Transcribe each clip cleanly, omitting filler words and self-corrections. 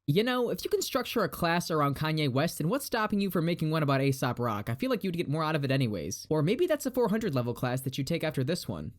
You know, if you can structure a class around Kanye West, then what's stopping you from making one about Aesop Rock? I feel like you'd get more out of it anyways. Or maybe that's a 400 level class that you take after this one.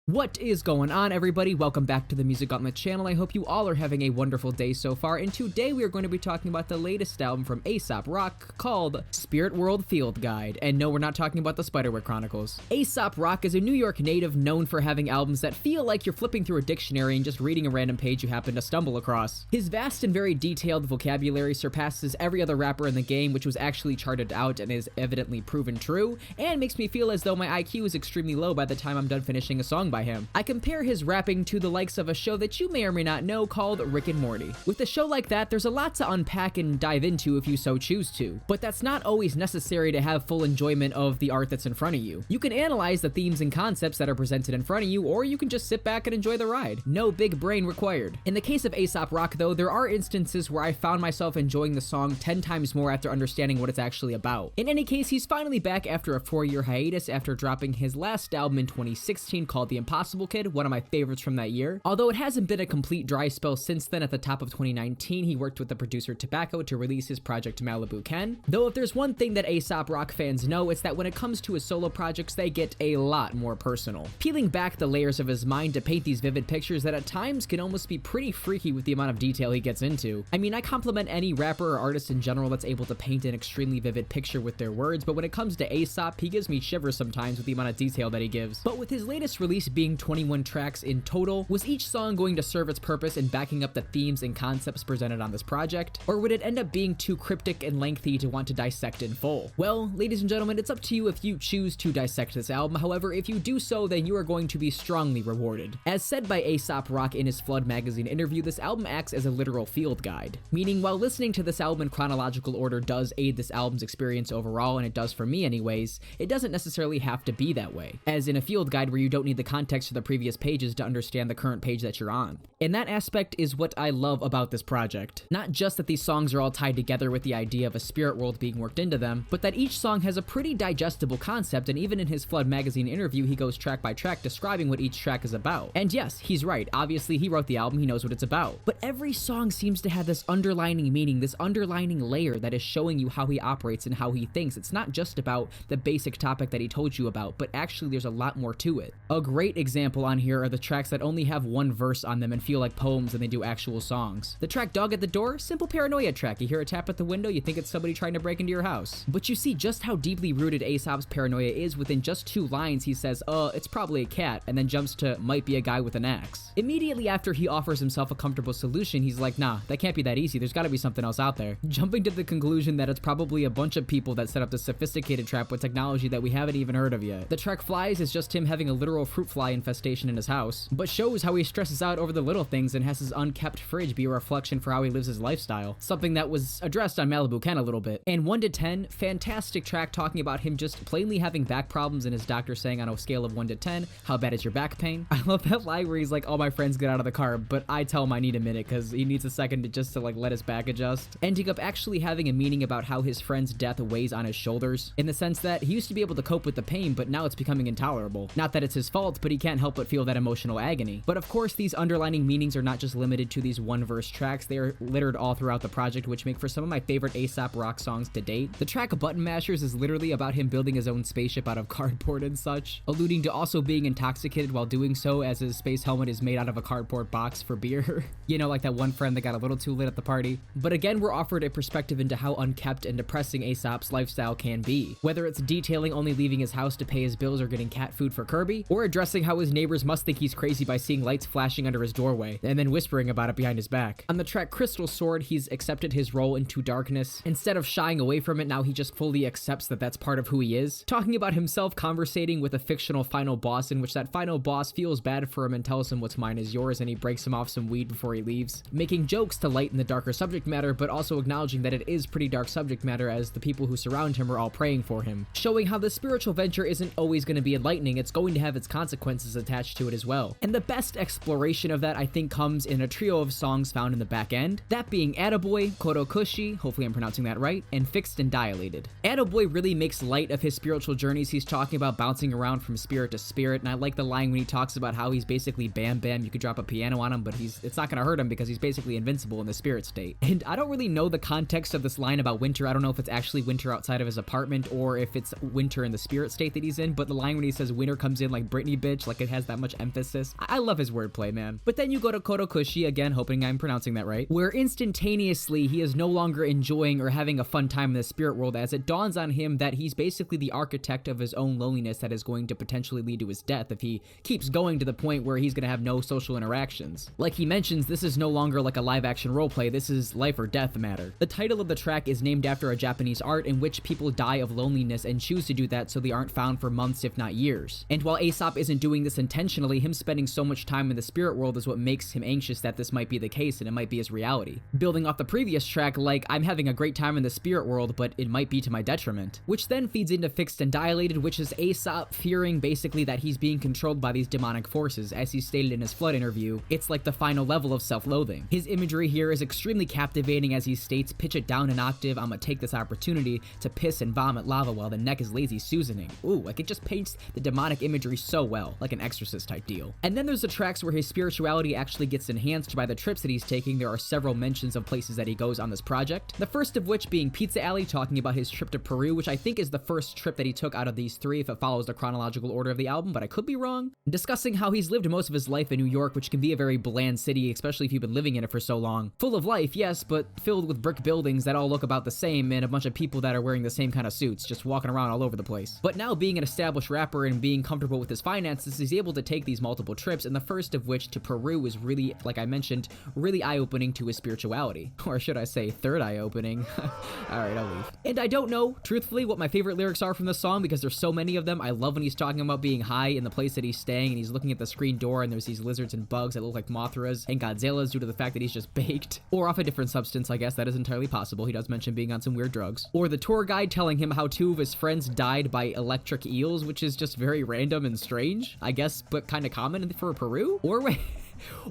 What is going on, everybody? Welcome back to the Music Gauntlet channel. I hope you all are having a wonderful day so far, and today we are going to be talking about the latest album from Aesop Rock called Spirit World Field Guide. And no, we're not talking about the Spiderwick Chronicles. Aesop Rock is a New York native known for having albums that feel like you're flipping through a dictionary and just reading a random page you happen to stumble across. His vast and very detailed vocabulary surpasses every other rapper in the game, which was actually charted out and is evidently proven true, and makes me feel as though my IQ is extremely low by the time I'm done finishing a song by him. I compare his rapping to the likes of a show that you may or may not know called Rick and Morty. With a show like that, there's a lot to unpack and dive into if you so choose to, but that's not always necessary to have full enjoyment of the art that's in front of you. You can analyze the themes and concepts that are presented in front of you, or you can just sit back and enjoy the ride. No big brain required. In the case of Aesop Rock though, there are instances where I found myself enjoying the song 10 times more after understanding what it's actually about. In any case, he's finally back after a 4-year hiatus after dropping his last album in 2016 called The Impossible Kid, one of my favorites from that year. Although it hasn't been a complete dry spell since then, at the top of 2019, he worked with the producer Tobacco to release his project Malibu Ken. Though if there's one thing that Aesop Rock fans know, it's that when it comes to his solo projects, they get a lot more personal. Peeling back the layers of his mind to paint these vivid pictures that at times can almost be pretty freaky with the amount of detail he gets into. I mean, I compliment any rapper or artist in general that's able to paint an extremely vivid picture with their words, but when it comes to Aesop, he gives me shivers sometimes with the amount of detail that he gives. But with his latest release being 21 tracks in total, was each song going to serve its purpose in backing up the themes and concepts presented on this project? Or would it end up being too cryptic and lengthy to want to dissect in full? Well, ladies and gentlemen, it's up to you if you choose to dissect this album. However, if you do so, then you are going to be strongly rewarded. As said by Aesop Rock in his Flood magazine interview, this album acts as a literal field guide. Meaning, while listening to this album in chronological order does aid this album's experience overall, and it does for me anyways, it doesn't necessarily have to be that way. As in a field guide where you don't need the context of the previous pages to understand the current page that you're on. And that aspect is what I love about this project. Not just that these songs are all tied together with the idea of a spirit world being worked into them, but that each song has a pretty digestible concept, and even in his Flood magazine interview, he goes track by track describing what each track is about. And yes, he's right, obviously he wrote the album, he knows what it's about. But every song seems to have this underlining meaning, this underlining layer that is showing you how he operates and how he thinks. It's not just about the basic topic that he told you about, but actually there's a lot more to it. A great example on here are the tracks that only have one verse on them and feel like poems and they do actual songs. The track Dog at the Door, simple paranoia track. You hear a tap at the window, you think it's somebody trying to break into your house. But you see just how deeply rooted Aesop's paranoia is. Within just 2 lines he says, it's probably a cat, and then jumps to might be a guy with an axe. Immediately after he offers himself a comfortable solution, he's like, nah, that can't be that easy, there's gotta be something else out there. Jumping to the conclusion that it's probably a bunch of people that set up this sophisticated trap with technology that we haven't even heard of yet. The track Flies is just him having a literal fruit fly infestation in his house, but shows how he stresses out over the little things and has his unkept fridge be a reflection for how he lives his lifestyle. Something that was addressed on Malibu Ken a little bit. And 1 to 10, fantastic track talking about him just plainly having back problems and his doctor saying on a scale of 1 to 10, how bad is your back pain? I love that line where he's like, all my friends get out of the car, but I tell him I need a minute because he needs a second to like let his back adjust. Ending up actually having a meaning about how his friend's death weighs on his shoulders, in the sense that he used to be able to cope with the pain, but now it's becoming intolerable. Not that it's his fault, but he can't help but feel that emotional agony. But of course, these underlining meanings are not just limited to these one-verse tracks, they are littered all throughout the project, which make for some of my favorite Aesop Rock songs to date. The track Button Mashers is literally about him building his own spaceship out of cardboard and such, alluding to also being intoxicated while doing so, as his space helmet is made out of a cardboard box for beer. You know, like that one friend that got a little too lit at the party. But again, we're offered a perspective into how unkept and depressing Aesop's lifestyle can be. Whether it's detailing only leaving his house to pay his bills or getting cat food for Kirby, or addressing how his neighbors must think he's crazy by seeing lights flashing under his doorway, and then whispering about it behind his back. On the track Crystal Sword, he's accepted his role into darkness. Instead of shying away from it, now he just fully accepts that that's part of who he is. Talking about himself conversating with a fictional final boss, in which that final boss feels bad for him and tells him what's mine is yours, and he breaks him off some weed before he leaves. Making jokes to lighten the darker subject matter, but also acknowledging that it is pretty dark subject matter, as the people who surround him are all praying for him. Showing how the spiritual venture isn't always going to be enlightening, it's going to have have its consequences attached to it as well. And the best exploration of that, I think, comes in a trio of songs found in the back end, that being Attaboy, Korokushi, hopefully I'm pronouncing that right, and Fixed and Dilated. Attaboy really makes light of his spiritual journeys. He's talking about bouncing around from spirit to spirit, and I like the line when he talks about how he's basically Bam Bam. You could drop a piano on him, but it's not gonna hurt him because he's basically invincible in the spirit state. And I don't really know the context of this line about winter. I don't know if it's actually winter outside of his apartment or if it's winter in the spirit state that he's in, but the line when he says winter comes in like Britney bitch, like it has that much emphasis. I love his wordplay, man. But then you go to Korokushi, again, hoping I'm pronouncing that right, where instantaneously he is no longer enjoying or having a fun time in the spirit world, as it dawns on him that he's basically the architect of his own loneliness that is going to potentially lead to his death if he keeps going to the point where he's going to have no social interactions. Like he mentions, this is no longer like a live action roleplay, this is life or death matter. The title of the track is named after a Japanese art in which people die of loneliness and choose to do that so they aren't found for months if not years. And while Aesop isn't doing this intentionally, him spending so much time in the spirit world is what makes him anxious that this might be the case and it might be his reality. Building off the previous track, like, I'm having a great time in the spirit world, but it might be to my detriment. Which then feeds into Fixed and Dilated, which is Aesop fearing basically that he's being controlled by these demonic forces. As he stated in his Flood interview, it's like the final level of self-loathing. His imagery here is extremely captivating as he states, pitch it down an octave, I'ma take this opportunity to piss and vomit lava while the neck is lazy Susaning. Ooh, like it just paints the demonic imagery so well, like an Exorcist type deal. And then there's the tracks where his spirituality actually gets enhanced by the trips that he's taking. There are several mentions of places that he goes on this project. The first of which being Pizza Alley, talking about his trip to Peru, which I think is the first trip that he took out of these three if it follows the chronological order of the album, but I could be wrong. Discussing how he's lived most of his life in New York, which can be a very bland city, especially if you've been living in it for so long. Full of life, yes, but filled with brick buildings that all look about the same and a bunch of people that are wearing the same kind of suits, just walking around all over the place. But now being an established rapper and being comfortable with his finances, he's able to take these multiple trips, and the first of which to Peru is really, like I mentioned, really eye-opening to his spirituality. Or should I say, third eye-opening. Alright, I'll leave. And I don't know, truthfully, what my favorite lyrics are from this song because there's so many of them. I love when he's talking about being high in the place that he's staying and he's looking at the screen door and there's these lizards and bugs that look like Mothras and Godzillas due to the fact that he's just baked. Or off a different substance, I guess that is entirely possible. He does mention being on some weird drugs. Or the tour guide telling him how two of his friends died by electric eels, which is just very random and strange, I guess, but kind of common for Peru? Or wait...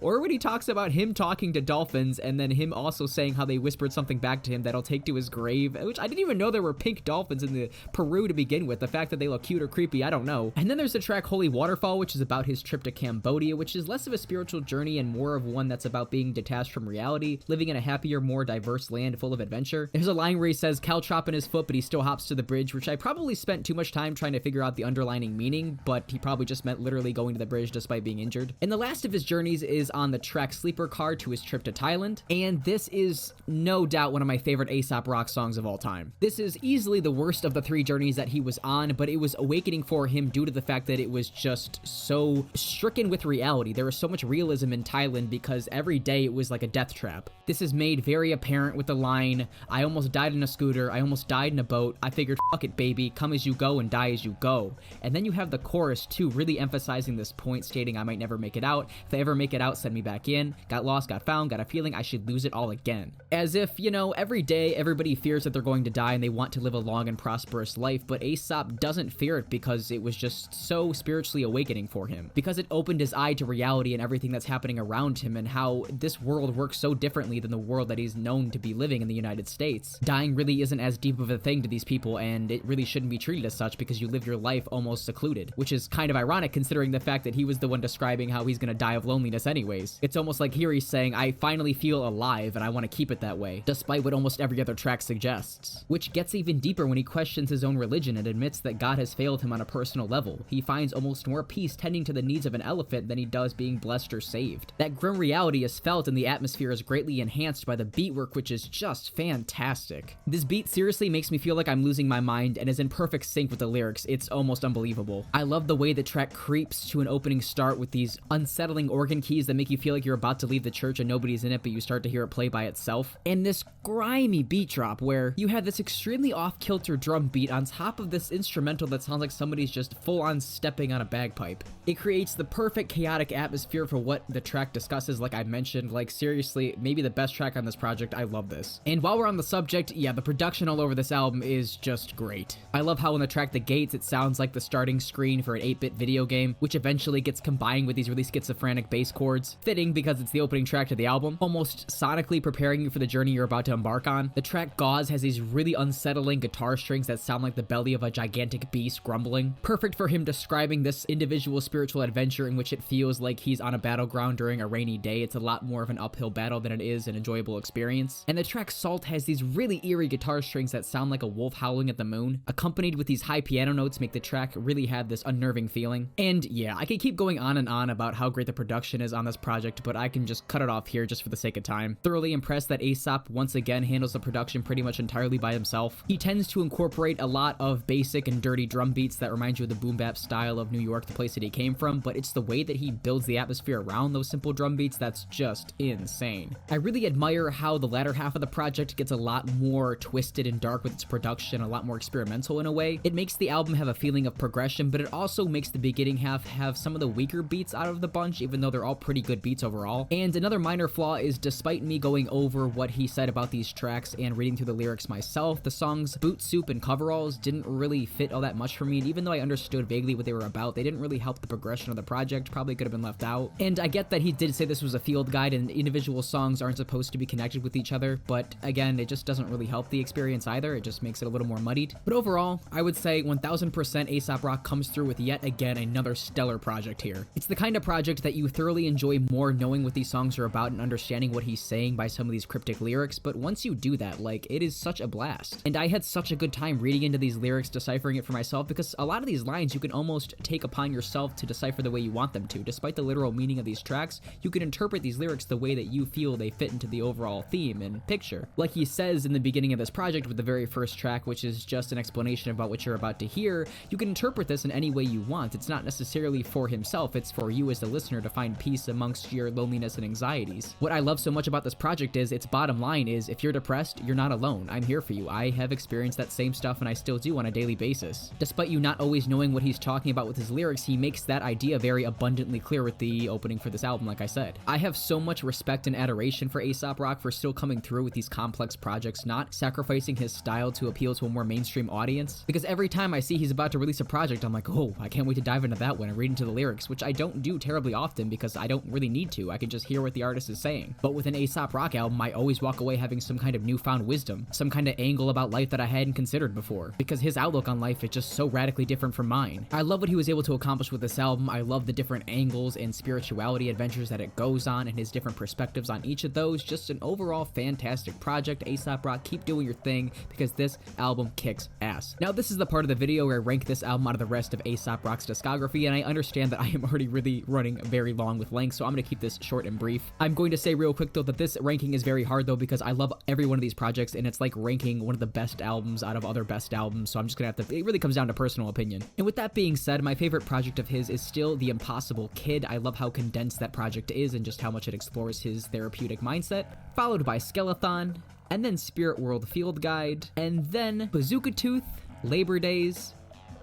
Or when he talks about him talking to dolphins and then him also saying how they whispered something back to him that'll take to his grave, which I didn't even know there were pink dolphins in the Peru to begin with. The fact that they look cute or creepy, I don't know. And then there's the track Holy Waterfall, which is about his trip to Cambodia, which is less of a spiritual journey and more of one that's about being detached from reality, living in a happier, more diverse land full of adventure. There's a line where he says caltrop in his foot, but he still hops to the bridge, which I probably spent too much time trying to figure out the underlining meaning, but he probably just meant literally going to the bridge despite being injured. And the last of his journeys is on the track Sleeper Car to his trip to Thailand, and this is no doubt one of my favorite Aesop Rock songs of all time. This is easily the worst of the three journeys that he was on, but it was awakening for him due to the fact that it was just so stricken with reality. There was so much realism in Thailand because every day it was like a death trap. This is made very apparent with the line, I almost died in a scooter, I almost died in a boat, I figured fuck it baby, come as you go and die as you go. And then you have the chorus too, really emphasizing this point, stating I might never make it out, if I ever make it out send me back in, got lost, got found, got a feeling I should lose it all again. As if, you know, every day everybody fears that they're going to die and they want to live a long and prosperous life, but Aesop doesn't fear it because it was just so spiritually awakening for him. Because it opened his eye to reality and everything that's happening around him and how this world works so differently than the world that he's known to be living in the United States. Dying really isn't as deep of a thing to these people and it really shouldn't be treated as such because you live your life almost secluded, which is kind of ironic considering the fact that he was the one describing how he's gonna die of loneliness anyways. It's almost like here he's saying, I finally feel alive and I want to keep it that way, despite what almost every other track suggests. Which gets even deeper when he questions his own religion and admits that God has failed him on a personal level. He finds almost more peace tending to the needs of an elephant than he does being blessed or saved. That grim reality is felt and the atmosphere is greatly enhanced by the beat work, which is just fantastic. This beat seriously makes me feel like I'm losing my mind and is in perfect sync with the lyrics. It's almost unbelievable. I love the way the track creeps to an opening start with these unsettling organ keys that make you feel like you're about to leave the church and nobody's in it, but you start to hear it play by itself. And this grimy beat drop where you have this extremely off-kilter drum beat on top of this instrumental that sounds like somebody's just full-on stepping on a bagpipe. It creates the perfect chaotic atmosphere for what the track discusses, like I mentioned. Like, seriously, maybe the best track on this project. I love this. And while we're on the subject, yeah, the production all over this album is just great. I love how in the track The Gates, it sounds like the starting screen for an 8-bit video game, which eventually gets combined with these really schizophrenic bass chords. Fitting because it's the opening track to the album, almost sonically preparing you for the journey you're about to embark on. The track Gauze has these really unsettling guitar strings that sound like the belly of a gigantic beast grumbling. Perfect for him describing this individual spiritual adventure in which it feels like he's on a battleground during a rainy day. It's a lot more of an uphill battle than it is an enjoyable experience. And the track Salt has these really eerie guitar strings that sound like a wolf howling at the moon, accompanied with these high piano notes make the track really have this unnerving feeling. And yeah, I could keep going on and on about how great the production is on this project, but I can just cut it off here just for the sake of time. Thoroughly impressed that Aesop once again handles the production pretty much entirely by himself. He tends to incorporate a lot of basic and dirty drum beats that remind you of the boom bap style of New York, the place that he came from, but it's the way that he builds the atmosphere around those simple drum beats that's just insane. I really admire how the latter half of the project gets a lot more twisted and dark with its production, a lot more experimental in a way. It makes the album have a feeling of progression, but it also makes the beginning half have some of the weaker beats out of the bunch, even though they're all pretty good beats overall. And another minor flaw is, despite me going over what he said about these tracks and reading through the lyrics myself, the songs Boot Soup and Coveralls didn't really fit all that much for me, and even though I understood vaguely what they were about, they didn't really help the progression of the project. Probably could have been left out. And I get that he did say this was a field guide and individual songs aren't supposed to be connected with each other, but again, it just doesn't really help the experience either. It just makes it a little more muddied. But overall, I would say 1000% Aesop Rock comes through with yet again another stellar project here. It's the kind of project that you thoroughly enjoy more knowing what these songs are about and understanding what he's saying by some of these cryptic lyrics, but once you do that, like, it is such a blast. And I had such a good time reading into these lyrics, deciphering it for myself, because a lot of these lines you can almost take upon yourself to decipher the way you want them to. Despite the literal meaning of these tracks, you can interpret these lyrics the way that you feel they fit into the overall theme and picture. Like he says in the beginning of this project with the very first track, which is just an explanation about what you're about to hear, you can interpret this in any way you want. It's not necessarily for himself, it's for you as the listener to find peace amongst your loneliness and anxieties. What I love so much about this project is its bottom line is, if you're depressed, you're not alone. I'm here for you. I have experienced that same stuff and I still do on a daily basis. Despite you not always knowing what he's talking about with his lyrics, he makes that idea very abundantly clear with the opening for this album, like I said. I have so much respect and adoration for Aesop Rock for still coming through with these complex projects, not sacrificing his style to appeal to a more mainstream audience, because every time I see he's about to release a project, I'm like, oh, I can't wait to dive into that one and read into the lyrics, which I don't do terribly often because I don't really need to. I can just hear what the artist is saying. But with an Aesop Rock album, I always walk away having some kind of newfound wisdom, some kind of angle about life that I hadn't considered before, because his outlook on life is just so radically different from mine. I love what he was able to accomplish with this album. I love the different angles and spirituality adventures that it goes on and his different perspectives on each of those. Just an overall fantastic project. Aesop Rock, keep doing your thing, because this album kicks ass. Now, this is the part of the video where I rank this album out of the rest of Aesop Rock's discography, and I understand that I am already really running very long with length, so I'm going to keep this short and brief. I'm going to say real quick though that this ranking is very hard though, because I love every one of these projects and it's like ranking one of the best albums out of other best albums, so I'm just gonna have to, it really comes down to personal opinion. And with that being said, my favorite project of his is still The Impossible Kid. I love how condensed that project is and just how much it explores his therapeutic mindset, followed by Skeleton, and then Spirit World Field Guide, and then Bazooka Tooth, Labor Days,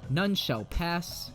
None Shall Pass,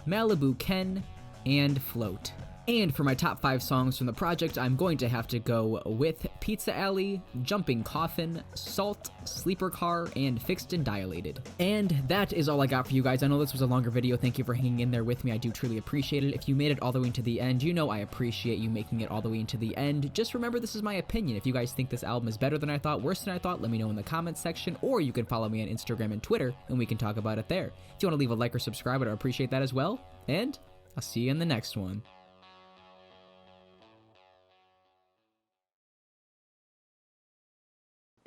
Malibu Ken, and Float. And for my top 5 songs from the project, I'm going to have to go with Pizza Alley, Jumping Coffin, Salt, Sleeper Car, and Fixed and Dilated. And that is all I got for you guys. I know this was a longer video. Thank you for hanging in there with me. I do truly appreciate it. If you made it all the way into the end, you know I appreciate you making it all the way into the end. Just remember, this is my opinion. If you guys think this album is better than I thought, worse than I thought, let me know in the comments section, or you can follow me on Instagram and Twitter, and we can talk about it there. If you want to leave a like or subscribe, I'd appreciate that as well. And I'll see you in the next one.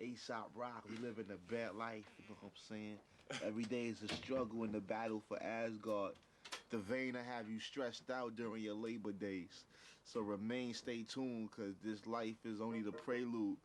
Aesop Rock, we live in a bad life, you know what I'm saying? Every day is a struggle in the battle for Asgard. The vein to have you stressed out during your labor days. So stay tuned, cause this life is only the prelude